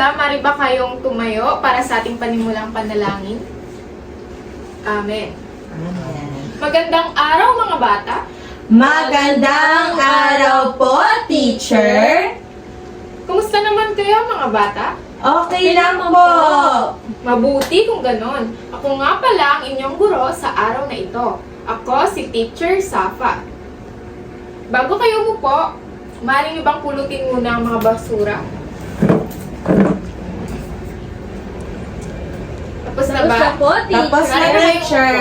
magsisimula, mari ba kayong tumayo para sa ating panimulang panalangin? Amen. Magandang araw mga bata. Magandang araw po, teacher. Kumusta naman kayo mga bata? Okay lang po. Mabuti kung ganon. Ako nga pala ang inyong guro sa araw na ito. Ako si Teacher Safa. Bago kayo umupo, maaaring ibang pulutin muna ang mga basura. Tapos na ba? Tapos na, teacher.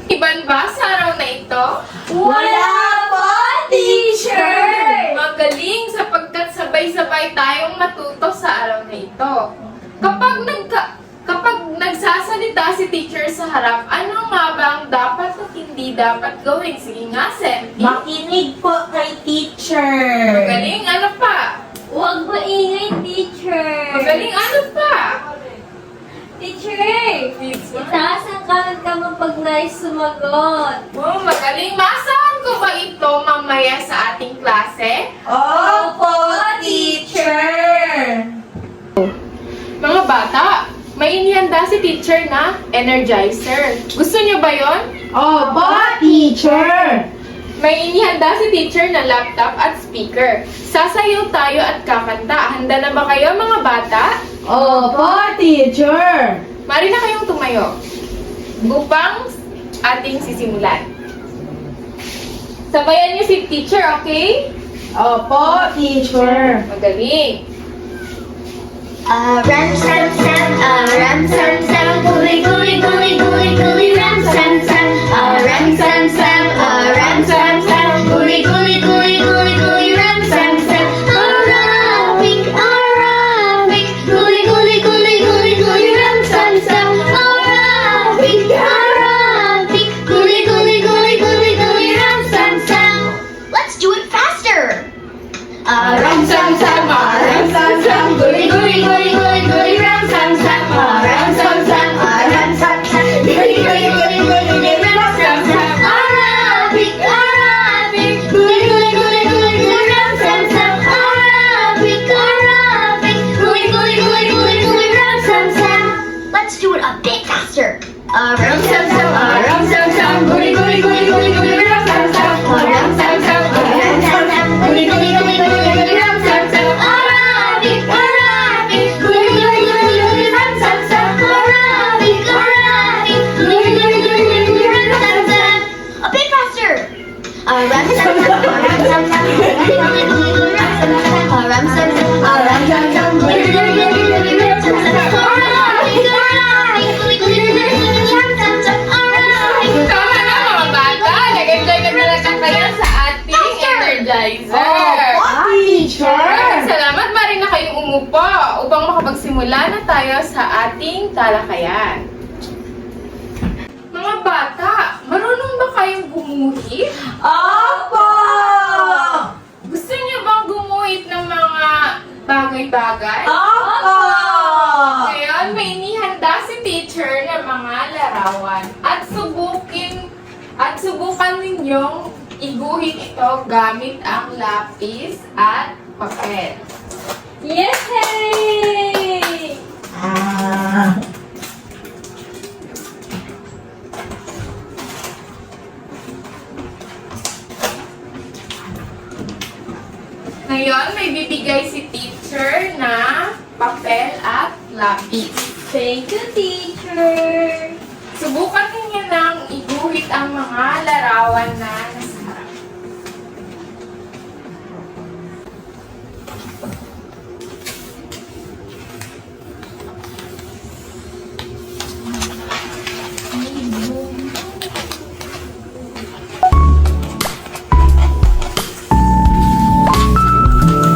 Iban ba sa araw na ito? Wala po, teacher. Magaling sapagkat sabay-sabay tayong matuto sa araw na ito. Kapag nagsasalita si teacher sa harap, ano nga ba ang dapat at hindi dapat gawin? Sige nga, Senti. Makinig po kay teacher. Magaling, ano pa? Huwag maingay, teacher! Magaling, ano pa? Teacher! Itaas ang kamay ka pag nais sumagot. Oh, magaling. Masahan ko ba ito mamaya sa ating klase? Opo, teacher. Mga bata, may inihanda si teacher na energizer. Gusto niyo ba yon? Opo, teacher. May inihanda si teacher na laptop at speaker. Sasayaw tayo at kakanta. Handa na ba kayo mga bata? Opo, teacher. Mari na kayong tumayo upang ating sisimulan. Sabayan niyo si teacher, okay? Opo, teacher. Magaling. Ram sam sam, ram sam sam, guli guli guli guli guli, ram sam sam, ram sam sam, ram sam sam, guli guli guli guli guli, ram sam sam. Arabic, Arabic, guli guli guli guli guli, ram sam sam. Arabic, Arabic, guli guli guli guli guli, ram sam sam. Let's do it faster. Ram sam sam, ram sam sam, guli guli guli guli guli, ram sam sam, ram sam sam, ram sam sam, guli guli guli guli guli, ram sam sam. Arabic, Arabic, guli guli guli guli guli, ram sam sam. Arabic, Arabic, guli guli guli guli guli, ram sam sam. Let's do it a bit faster. Ram sam sam, ram sam sam, guli guli guli guli guli, ram sam sam, ram sam sam, ram sam sam, guli guli guli guli guli, ram sam sam. Arabic, Arabic, guli guli guli guli, ram sam sam. Arabic, Arabic, guli guli guli guli guli, ram sam sam. A bit faster. Ram sam sam, ram sam sam, guli guli guli guli, ram sam sam. Ram sam sam, ram sam sam, guli guli guli guli, ram sam sam. Arabic, Arabic, guli guli guli guli, ram sam sam. Arabic. Tama na mga bata. Nag-enjoy na talaga kayo sa ating energizer. Opo, teacher. Maraming salamat. Mari na kayong umupo upang makapagsimula na tayo sa ating talakayan. Mga bata, marunong ba kayong gumuhit? Opo. Gusto niyo bang gumuhit ng mga bagay-bagay? Opo. Ngayon, may inihanda si teacher ng mga larawan at subukan ninyong iguhit ito gamit ang lapis at papel. Yay! Ah. Ngayon, may bibigay si teacher na papel at lapis. Thank you, teacher! Subukan ninyo nang iguhit ang mga larawan na nasa harap.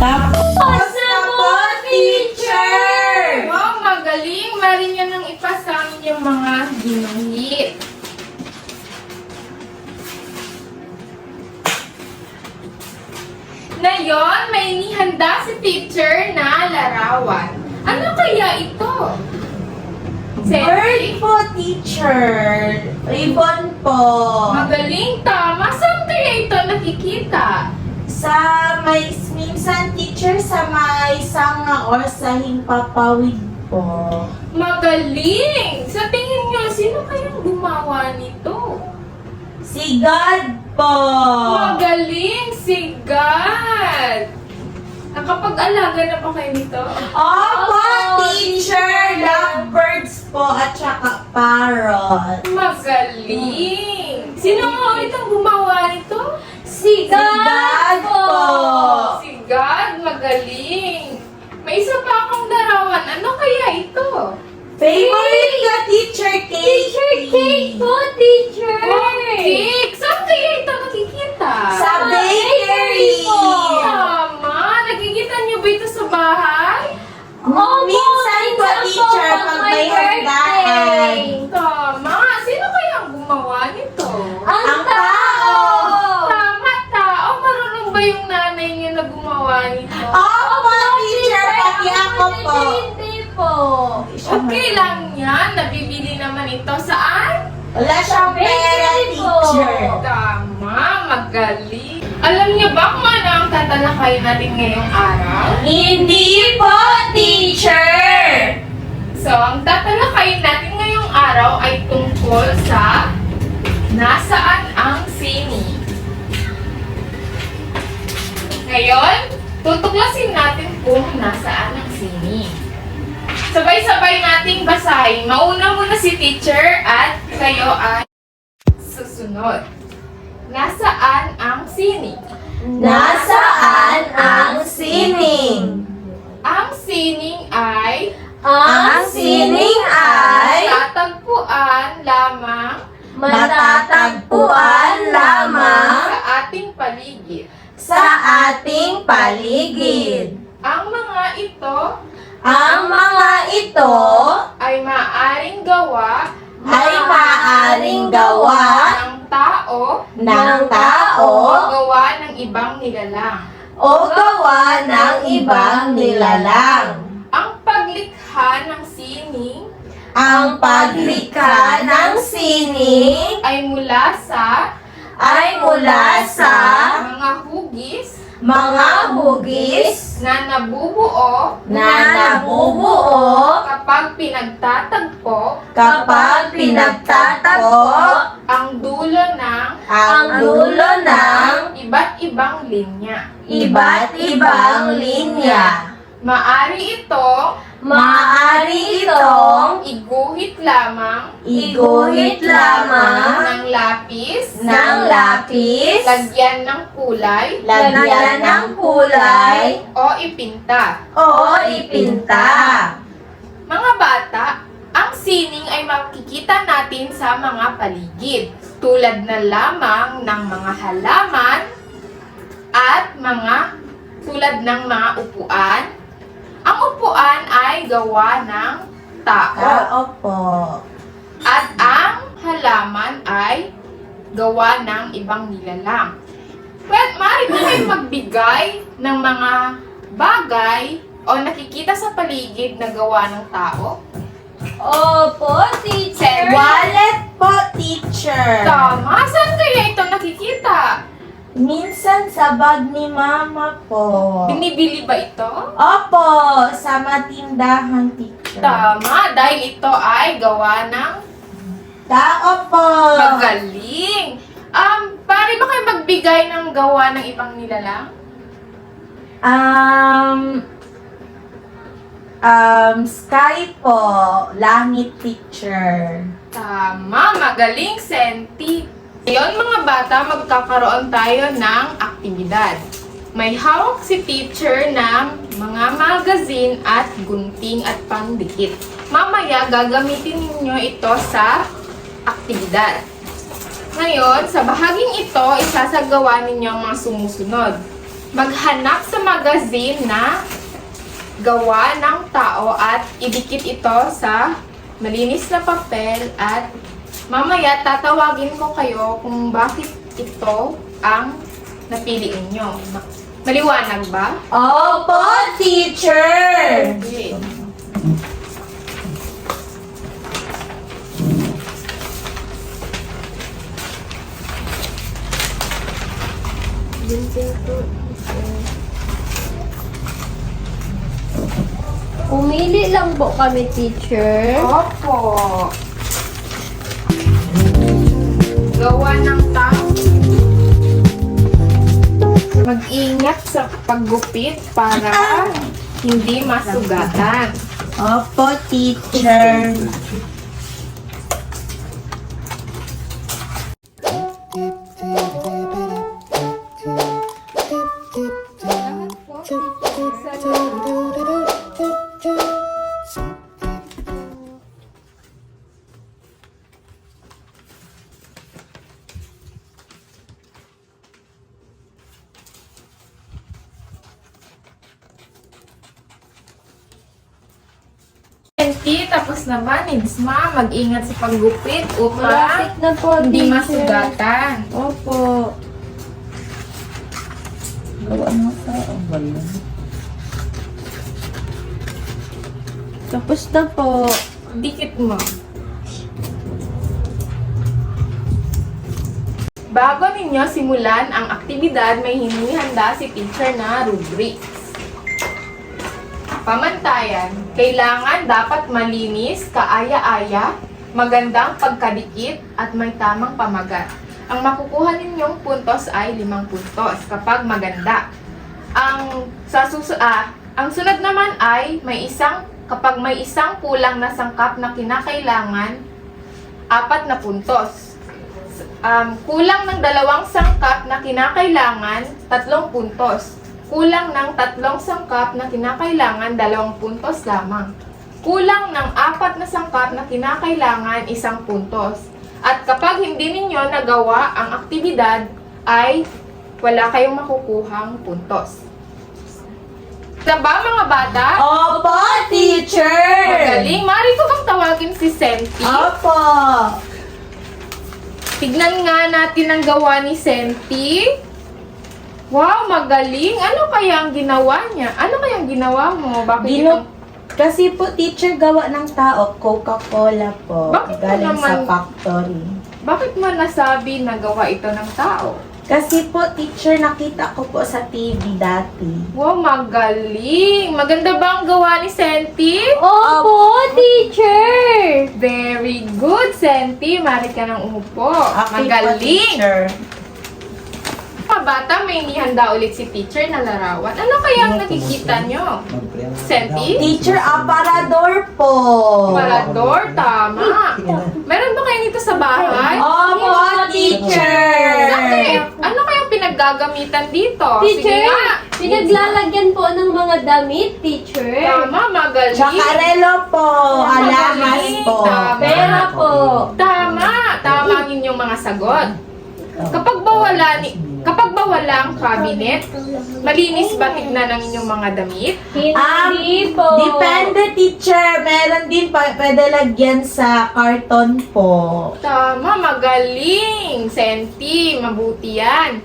Tapos na po, teacher. Wow, magaling! Mari nyo nang ipasa ang inyong mga ginuhit. Ngayon, may inihanda si teacher na larawan. Ano kaya ito? Bird po, teacher. Ribbon po. Magaling, tama. Saan kaya ito nakikita? Sa may swim Minsan, teacher, sa may sanga or sa himpapawid po. Magaling! Sa tingin niyo, sino kayang gumawa nito? Si God po. Magaling! Si God! Nakapag-alaga na ba kayo nito? Opo, teacher! Lovebirds po at saka parrot. Magaling! Sino nga ulit ang gumawa nito? Si God po. Si God, magaling! May isa pa akong larawan. Ano kaya ito? Favorite ka, Teacher Kate. Teacher Kate po, teacher. Cake! Saan kaya ito nakikita? Sa bakery. Tama! Nakikita niyo ba ito sa bahay? Minsan po, teacher, pag may handaan. Tama! Sino kaya ang gumawa nito? Ang tao. Tama, tao. Marunong ba yung nanay niyo na gumawa nito? Opo, teacher, pati ako po. Hindi po. Okay lang yan. Nabibili naman ito saan? Wala siyang pera, teacher. Tama, magaling. Alam niyo ba kung ano ang tatalakayin natin ngayong araw? Hindi po, teacher. So, ang tatalakayin natin ngayong araw ay tungkol sa nasaan ang sini. Ngayon, tutuklasin natin kung nasaan ang sini. Sabay-sabay nating basahin. Mauna muna si teacher at kayo ay susunod. Nasaan ang sini? Nasaan ang sining? Ang sining ay Ang sining ay tatagpuan lamang matatagpuan lamang sa ating paligid. sa ating paligid. Ang mga ito Ang mga ito ay maaaring gawa ay maaaring gawa ng tao ng tao o gawa ng ibang nilalang. o gawa ng ibang nilalang. Ang paglikha ng sining Ang paglikha ng sining ay mula sa mga hugis mga hugis na nabubuo na nabubuo kapag pinagtatagpo kapag pinagtatagpo ang dulo ng ang dulo ng iba't ibang linya. iba't ibang linya. Maari Maaari itong iguhit lamang iguhit lamang ng lapis, ng lapis, lagyan ng kulay, lagyan ng kulay, o ipinta. o ipinta. Mga bata, ang sining ay makikita natin sa mga paligid, tulad na lamang ng mga halaman at tulad ng mga upuan. Ang upuan ay gawa ng tao Opo. at ang halaman ay gawa ng ibang nilalang. Well, maaari ba kayo magbigay ng mga bagay o nakikita sa paligid na gawa ng tao? Opo, teacher. Wallet po, teacher. Tama! Saan kaya ito nakikita? Minsan sa bag ni mama po. Binibili ba ito? Opo, sa matindahan, teacher. Tama! Dahil ito ay gawa ng Tao po. magaling! Pare ba kayo magbigay ng gawa ng ibang nilalang? Sky po. Langit, teacher. Tama! Magaling, Senti! Ngayon mga bata, magkakaroon tayo ng aktibidad. May hawak si teacher ng mga magazine at gunting at pandikit. Mamaya, gagamitin ninyo ito sa aktibidad. Ngayon, sa bahaging ito, isasagawa ninyo ang mga sumusunod. Maghanap sa magazine na gawa ng tao at idikit ito sa malinis na papel at mamaya tatawagin ko kayo kung bakit ito ang napili ninyo. Maliwanag ba? Opo, teacher. Okay. Mamili lang po kami, teacher. Opo. Gawa ng tao. Mag-ingat sa paggupit para hindi masugatan. Opo, teacher. Senti, tapos naman, Nidsma, mag-ingat sa paggupit upang Malapit na po, hindi teacher. masugatan. Opo. Gawa mo sa balon. Tapos na po. Dikit mo. Bago ninyo simulan ang aktibidad, may hinihanda si teacher na rubrics. Pamantayan, kailangan dapat malinis, kaaya-aya, magandang pagkadikit, at may tamang pamagat. Ang makukuha ninyong puntos ay 5 puntos kapag maganda. Ang sunod naman ay kapag may isang kulang na sangkap na kinakailangan, 4 na puntos. Kulang ng 2 sangkap na kinakailangan, 3 puntos. Kulang ng 3 sangkap na kinakailangan, 2 puntos lamang. Kulang ng 4 na sangkap na kinakailangan, 1 puntos. At kapag hindi ninyo nagawa ang aktibidad, ay wala kayong makukuhang puntos. Diba mga bata? Opo, teacher. Magaling. Mari ko bang tawagin si Senti? Opo. Tignan nga natin ang gawa ni Senti. Wow, magaling. Ano kaya ang ginawa niya? Ano kaya ang ginawa mo? Bakit itong... Kasi po, teacher, gawa ng tao, Coca-Cola po. Bakit mo Galing sa naman- factory. Bakit mo nasabi na gawa ito ng tao? Kasi po, teacher, nakita ko po sa TV dati. Wow, magaling. Maganda ba ang gawa ni Senti? Opo, teacher. Very good, Senti. Mari ka nang umupo. Okay po, Magaling. teacher. Mga bata, may inihanda ulit si teacher na larawan. Ano kaya ang nakikita nyo? Senti? Teacher, aparador po. Parador, tama. Meron ba kayo nito sa bahay? Opo, teacher. Bakit? Ano kayang pinaggagamitan dito? Sige Teacher, nga. pinaglalagyan po ng mga damit, teacher. Tama, magaling. Chakarelo po. Alahas po. Tama. Pera po. Tama. Tama ang inyong mga sagot. Kapag ba wala ang cabinet, malinis ba tignan ang inyong mga damit? Hindi po. Depende, teacher. Meron din pwede lagyan sa karton po. Tama, magaling. Senti, mabuti yan.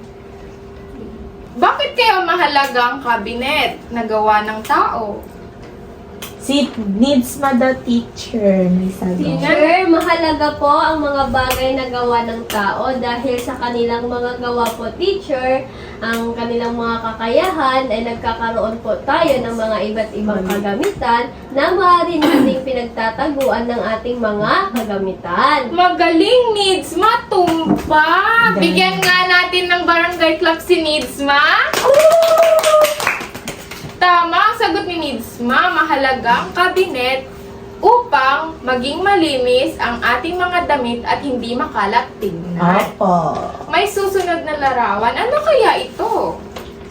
Bakit kaya mahalaga ang cabinet na gawa ng tao? Si needs the teacher, Miss Agong. Teacher, mahalaga po ang mga bagay na gawa ng tao dahil sa kanilang mga gawa po, teacher, ang kanilang mga kakayahan ay nagkakaroon po tayo ng mga iba't ibang kagamitan na maaari nating pinagtataguan ng ating mga kagamitan. Magaling, Nidsma. Tumpa. Bigyan nga natin ng barangay clock si Nidsma. Tama ang sagot ni Nidsma. Mahalagang kabinet upang maging malinis ang ating mga damit at hindi makalat tingnan. Opo. May susunod na larawan. Ano kaya ito?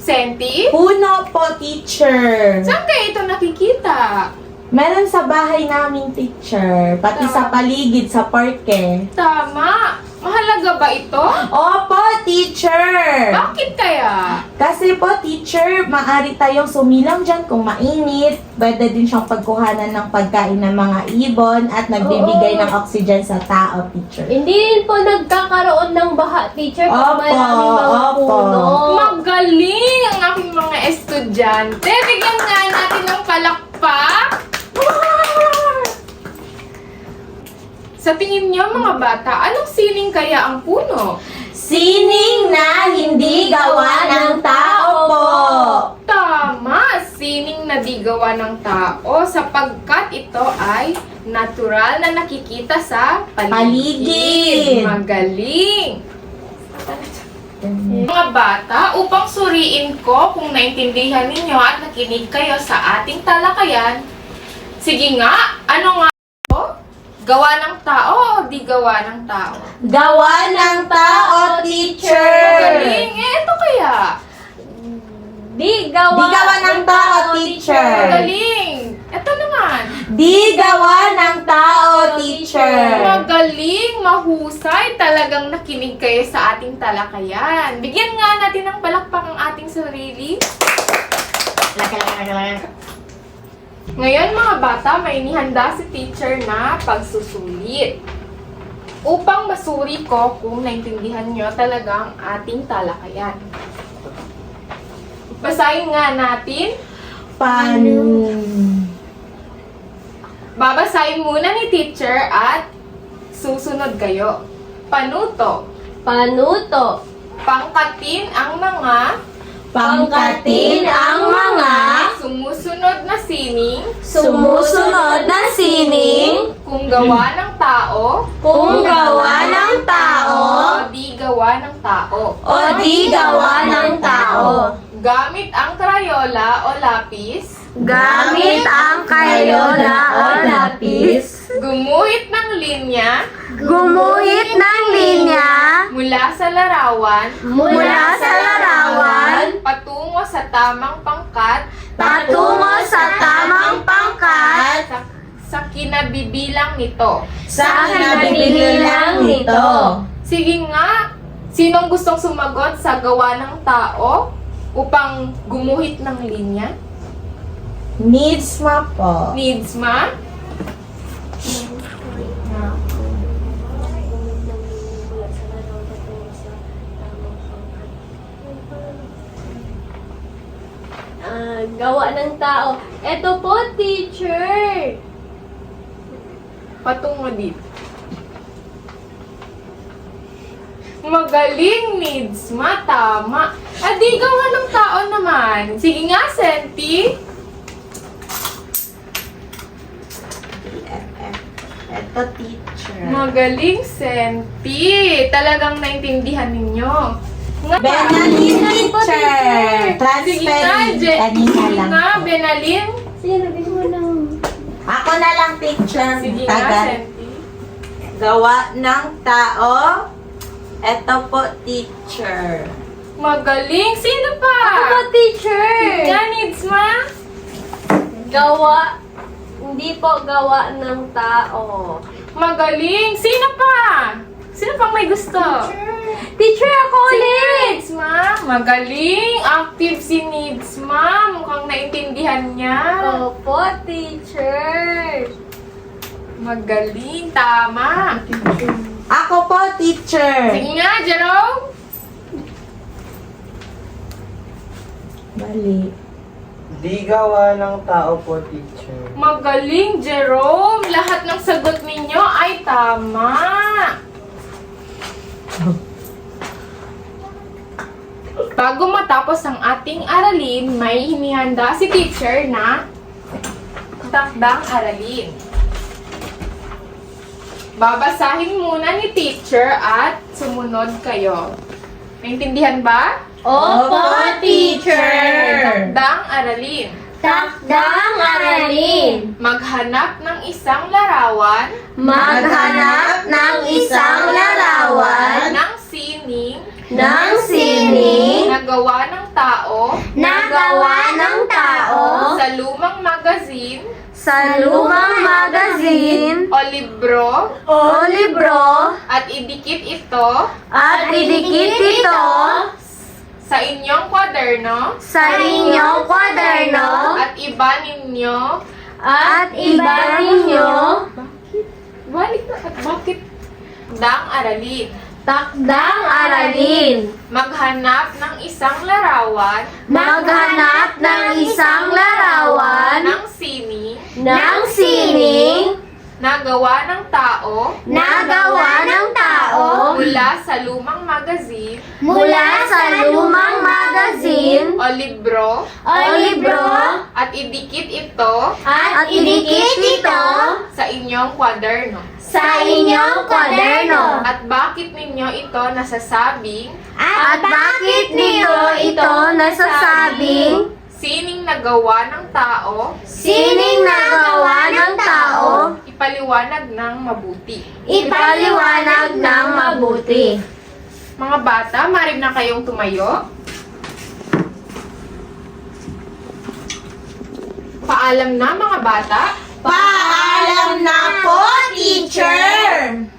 Senti? Puno po, teacher. Saan kaya ito nakikita? Meron sa bahay namin, teacher. Pati sa paligid, sa parke. Tama. Mahalaga ba ito? Opo, teacher. Bakit kaya? Kasi po, teacher, maaari tayong sumilang dyan kung mainit. Pwede din siyang pagkuhanan ng pagkain ng mga ibon at nagbibigay Oo. ng oxygen sa tao, teacher. Hindi rin po nagkakaroon ng baha, teacher, Opo, pag maraming mga opo. puno. Magaling ang aking mga estudyante. Bigyan nga natin ng palakpak. Sa tingin niyo mga bata, anong sining kaya ang puno? Sining na hindi gawa ng tao po. Tama! Sining tayong nadigawa ng tao sapagkat ito ay natural na nakikita sa Paligid. Magaling! Mga bata, upang suriin ko kung naintindihan ninyo at nakinig kayo sa ating talakayan, sige nga, ano nga ito? Gawa ng tao o di gawa ng tao? Gawa ng tao, teacher! Magaling! Ito kaya? Di Di gawa ng tao, teacher! Magaling! Ito naman. Di gawa ng tao, teacher! Magaling, mahusay, talagang nakinig kayo sa ating talakayan. Bigyan nga natin ng palakpak ang ating sarili. Ngayon mga bata, may inihanda si teacher na pagsusulit. Upang masuri ko kung naintindihan nyo talaga ang ating talakayan. Basahin nga natin. Paano? Babasahin muna ni teacher at susunod kayo. Panuto. Panuto. Pangkatin ang mga Pangkatin ang mga sumusunod na sining sumusunod na sining kung gawa ng tao kung gawa ng tao o di gawa ng tao. o di gawa ng tao. Gamit ang krayola o lapis, Gamit ang kayola o lapis, gumuhit ng linya gumuhit ng linya mula sa larawan mula sa larawan patungo sa tamang pangkat patungo sa tamang pangkat sa kinabibilang nito. sa kinabibilang nito. Sige nga, sinong gustong sumagot sa gawa ng tao upang gumuhit ng linya? Needs ma po. Needs ma? Gawa ng tao. Ito po, teacher. Patungo dito. Magaling, needs ma. Tama. Di gawa ng tao naman. Sige nga, Senti. Eto, teacher. Magaling, Senti. Talagang naintindihan ninyo. Nga, Benalin, po, teacher. sige nga, Transfer. Kanina sige lang. nga, Benalin. Sige, nabis mo lang. Ako na lang, teacher. Sige nga, Tagal. Senti. Gawa ng tao. Eto po, teacher. Magaling. Sino pa? Ito po, teacher. Sige nga, needs ma. Gawa. Hindi po gawa ng tao. Magaling. Sino pa? Sino pang may gusto? Teacher, ako Si ulit. Needs ma. Magaling. Active si Needs ma. Mukhang naintindihan niya. Opo, teacher. Magaling. Tama. Ako po, teacher. Sige nga, Jerome. Bali. Di gawa ng tao po, teacher. Magaling, Jerome. Lahat ng sagot ninyo ay tama. Bago matapos ang ating aralin, may hinihanda si teacher na takdang aralin. Babasahin muna ni teacher at sumunod kayo. Naintindihan ba? Opo, teacher. Takdang aralin. Takdang aralin. Maghanap ng isang larawan Maghanap ng isang larawan ng sining ng sining na gawa ng tao na gawa ng tao sa lumang magazine sa lumang magazine o libro o libro at idikit ito at idikit ito sa inyong kwaderno sa inyong kwaderno at iba ninyo at iba ninyo balik na at bakit dang aralin. takdang aralin. Maghanap ng isang larawan Maghanap ng isang larawan ng sining ng sining na gawa ng tao na gawa ng tao tao mula sa lumang magazine mula sa lumang magazine o libro o libro at idikit ito at idikit ito sa inyong kwaderno. sa inyong kwaderno. At bakit ninyo ito nasasabing At bakit niyo ito nasasabing sining nagawa ng tao, sining nagawa ng tao ipaliwanag ng mabuti. ipaliwanag ng mabuti. Mga bata, marig na kayong tumayo. Paalam na mga bata. Paalam na po, teacher!